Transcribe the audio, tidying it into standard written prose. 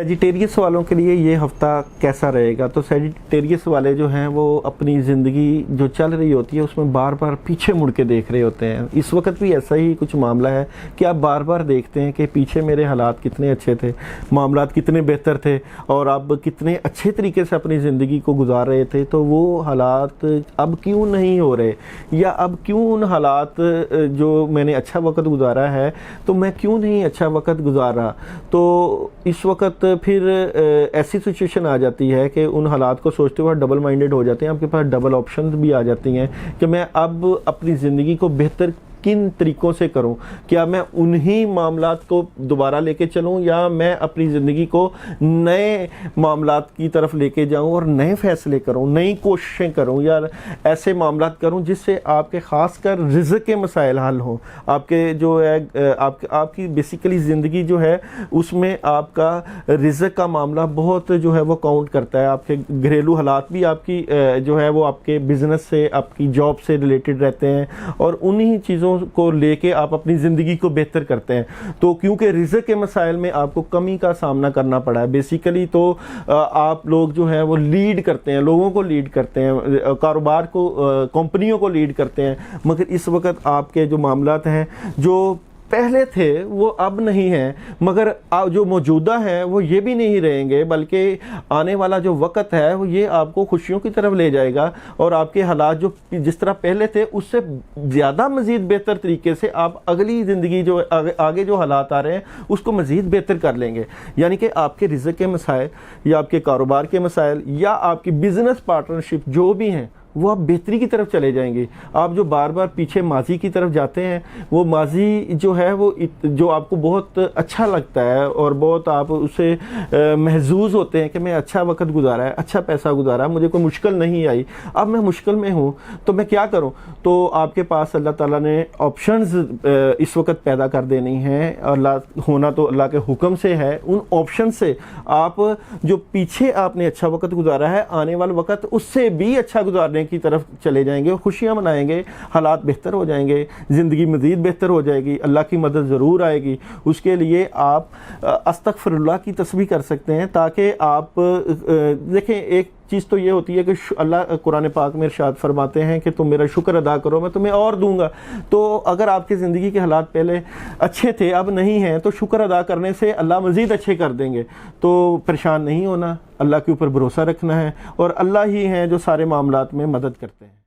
Sagittarius والوں کے لیے یہ ہفتہ کیسا رہے گا؟ تو سیجیٹیریس والے جو ہیں وہ اپنی زندگی جو چل رہی ہوتی ہے اس میں بار بار پیچھے مڑ کے دیکھ رہے ہوتے ہیں۔ اس وقت بھی ایسا ہی کچھ معاملہ ہے کہ آپ بار بار دیکھتے ہیں کہ پیچھے میرے حالات کتنے اچھے تھے، معاملات کتنے بہتر تھے اور اب کتنے اچھے طریقے سے اپنی زندگی کو گزار رہے تھے، تو وہ حالات اب کیوں نہیں ہو رہے، یا اب کیوں ان حالات جو میں نے اچھا وقت گزارا ہے تو میں کیوں نہیں اچھا وقت گزار رہا۔ تو اس وقت پھر ایسی سچویشن آ جاتی ہے کہ ان حالات کو سوچتے ہوئے ڈبل مائنڈڈ ہو جاتے ہیں، آپ کے پاس ڈبل آپشنز بھی آ جاتی ہیں کہ میں اب اپنی زندگی کو بہتر کن طریقوں سے کروں، کیا میں انہی معاملات کو دوبارہ لے کے چلوں یا میں اپنی زندگی کو نئے معاملات کی طرف لے کے جاؤں اور نئے فیصلے کروں، نئی کوششیں کروں یا ایسے معاملات کروں جس سے آپ کے خاص کر رزق کے مسائل حل ہوں۔ آپ کے جو ہے آپ کی بیسیکلی زندگی جو ہے اس میں آپ کا رزق کا معاملہ بہت جو ہے وہ کاؤنٹ کرتا ہے۔ آپ کے گھریلو حالات بھی آپ کی جو ہے وہ آپ کے بزنس سے، آپ کی جاب سے ریلیٹڈ رہتے ہیں اور انہی چیزوں کو لے کے آپ اپنی زندگی کو بہتر کرتے ہیں۔ تو کیونکہ رزق کے مسائل میں آپ کو کمی کا سامنا کرنا پڑا ہے بیسیکلی، تو آپ لوگ جو ہیں وہ لیڈ کرتے ہیں، لوگوں کو لیڈ کرتے ہیں، کاروبار کو، کمپنیوں کو لیڈ کرتے ہیں، مگر اس وقت آپ کے جو معاملات ہیں جو پہلے تھے وہ اب نہیں ہیں، مگر جو موجودہ ہیں وہ یہ بھی نہیں رہیں گے، بلکہ آنے والا جو وقت ہے وہ یہ آپ کو خوشیوں کی طرف لے جائے گا اور آپ کے حالات جو جس طرح پہلے تھے اس سے زیادہ مزید بہتر طریقے سے آپ اگلی زندگی جو آگے جو حالات آ رہے ہیں اس کو مزید بہتر کر لیں گے۔ یعنی کہ آپ کے رزق کے مسائل یا آپ کے کاروبار کے مسائل یا آپ کی بزنس پارٹنرشپ جو بھی ہیں وہ آپ بہتری کی طرف چلے جائیں گے۔ آپ جو بار بار پیچھے ماضی کی طرف جاتے ہیں، وہ ماضی جو ہے وہ جو آپ کو بہت اچھا لگتا ہے اور بہت آپ اسے محظوظ ہوتے ہیں کہ میں اچھا وقت گزارا ہے، اچھا پیسہ گزارا ہے، مجھے کوئی مشکل نہیں آئی، اب میں مشکل میں ہوں تو میں کیا کروں؟ تو آپ کے پاس اللہ تعالیٰ نے آپشنز اس وقت پیدا کر دینی ہیں، اللہ ہونا تو اللہ کے حکم سے ہے۔ ان آپشن سے آپ جو پیچھے آپ نے اچھا وقت گزارا ہے، آنے والا وقت اس سے بھی اچھا گزارنے کی طرف چلے جائیں گے، خوشیاں منائیں گے، حالات بہتر ہو جائیں گے، زندگی مزید بہتر ہو جائے گی، اللہ کی مدد ضرور آئے گی۔ اس کے لیے آپ استغفر اللہ کی تسبیح کر سکتے ہیں، تاکہ آپ دیکھیں ایک چیز تو یہ ہوتی ہے کہ اللہ قرآن پاک میں ارشاد فرماتے ہیں کہ تم میرا شکر ادا کرو میں تمہیں اور دوں گا۔ تو اگر آپ کی زندگی کے حالات پہلے اچھے تھے اب نہیں ہیں تو شکر ادا کرنے سے اللہ مزید اچھے کر دیں گے۔ تو پریشان نہیں ہونا، اللہ کے اوپر بھروسہ رکھنا ہے اور اللہ ہی ہیں جو سارے معاملات میں مدد کرتے ہیں۔